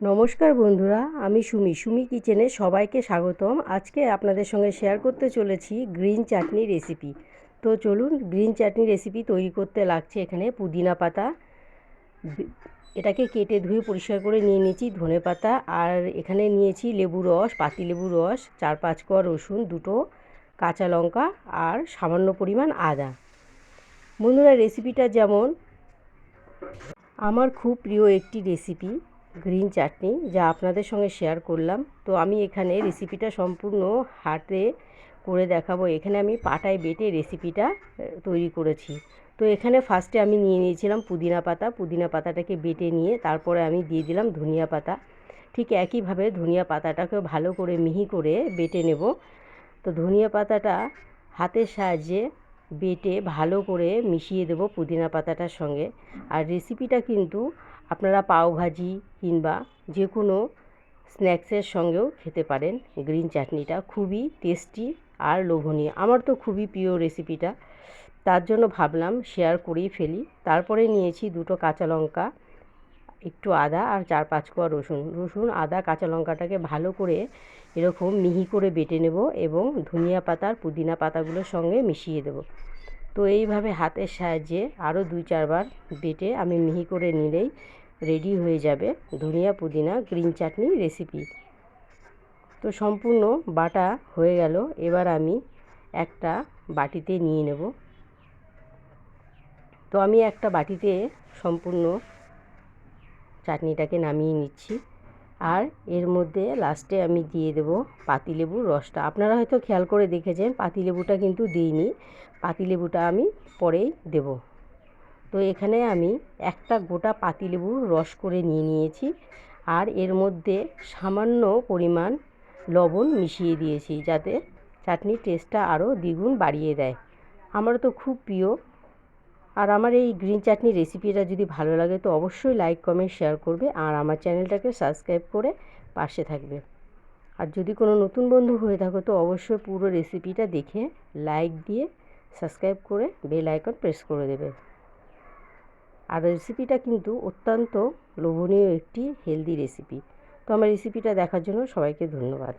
নমস্কার বন্ধুরা, আমি সুমি কিচেনে সবাইকে স্বাগতম। আজকে আপনাদের সঙ্গে শেয়ার করতে চলেছি গ্রিন চাটনি রেসিপি। তো চলুন, গ্রিন চাটনি রেসিপি তৈরি করতে লাগছে এখানে পুদিনা পাতা, এটাকে কেটে ধুয়ে পরিষ্কার করে নিয়ে নিয়েছি, ধনে পাতা, আর এখানে নিয়েছি লেবু রস, পাতিলেবু রস, 4-5 কোয়া রসুন, 2টো কাঁচা লঙ্কা আর সামান্য পরিমাণ আদা। বন্ধুরা, রেসিপিটা যেমন আমার খুব প্রিয় একটি রেসিপি গ্রিন চাটনি, যা আপনাদের সঙ্গে শেয়ার করলাম। তো আমি এখানে রেসিপিটা সম্পূর্ণ হাতে করে দেখাবো। এখানে আমি পাটায় বেটে রেসিপিটা তৈরি করেছি। তো এখানে ফার্স্টে আমি নিয়ে নিয়েছিলাম পুদিনা পাতাটাকে বেটে নিয়ে তারপরে আমি দিয়ে দিলাম ধনিয়া পাতা। ঠিক একইভাবে ধনিয়া পাতাটাকেও ভালো করে মিহি করে বেটে নেব। তো ধনিয়া পাতাটা হাতের সাহায্যে বেটে ভালো করে মিশিয়ে দেব পুদিনা পাতাটার সঙ্গে। আর রেসিপিটা কিন্তু আপনারা পাওভাজি কিংবা যে কোনো স্ন্যাক্সের সঙ্গেও খেতে পারেন। গ্রিন চাটনিটা খুবই টেস্টি আর লোভনীয়, আমার তো খুবই প্রিয় রেসিপিটা, তার জন্য ভাবলাম শেয়ার করেই ফেলি। তারপরে নিয়েছি 2টো কাঁচা লঙ্কা, একটু আদা আর 4-5 কোয়া রসুন আদা কাঁচা লঙ্কাটাকে ভালো করে এরকম মিহি করে বেটে নেব এবং ধনিয়া পাতার পুদিনা পাতাগুলোর সঙ্গে মিশিয়ে দেব। তো এইভাবে হাতের সাহায্যে আরও 2-4 বার বেটে আমি মিহি করে নিলেই রেডি হয়ে যাবে ধনিয়া পুদিনা গ্রিন চাটনি রেসিপি। তো সম্পূর্ণ বাটা হয়ে গেল, এবার আমি একটা বাটিতে নিয়ে নেব। তো আমি একটা বাটিতে সম্পূর্ণ চাটনিটাকে নামিয়ে নিচ্ছি। আর এর মধ্যে লাস্টে আমি দিয়ে দেব পাতিলেবুর রসটা। আপনারা হয়তো খেয়াল করে দেখেছেন, পাতিলেবুটা কিন্তু দিইনি, পাতিলেবুটা আমি পরেই দেব। তো এখানে আমি একটা গোটা পাতিলেবুর রস করে নিয়ে নিয়েছি আর এর মধ্যে সামান্য পরিমাণ লবণ মিশিয়ে দিয়েছি, যাতে চাটনির টেস্টটা আরও দ্বিগুণ বাড়িয়ে দেয়। আমার তো খুব প্রিয়। আর আমার এই গ্রিন চাটনি রেসিপিটা যদি ভালো লাগে তো অবশ্যই লাইক, কমেন্ট, শেয়ার করবে আর আমার চ্যানেলটাকে সাবস্ক্রাইব করে পাশে থাকবে। আর যদি কোনো নতুন বন্ধু হয়ে থাকো তো অবশ্যই পুরো রেসিপিটা দেখে লাইক দিয়ে সাবস্ক্রাইব করে বেল আইকন প্রেস করে দেবে। আর রেসিপিটা কিন্তু অত্যন্ত লোভনীয় একটি হেলদি রেসিপি। তো আমার রেসিপিটা দেখার জন্য সবাইকে ধন্যবাদ।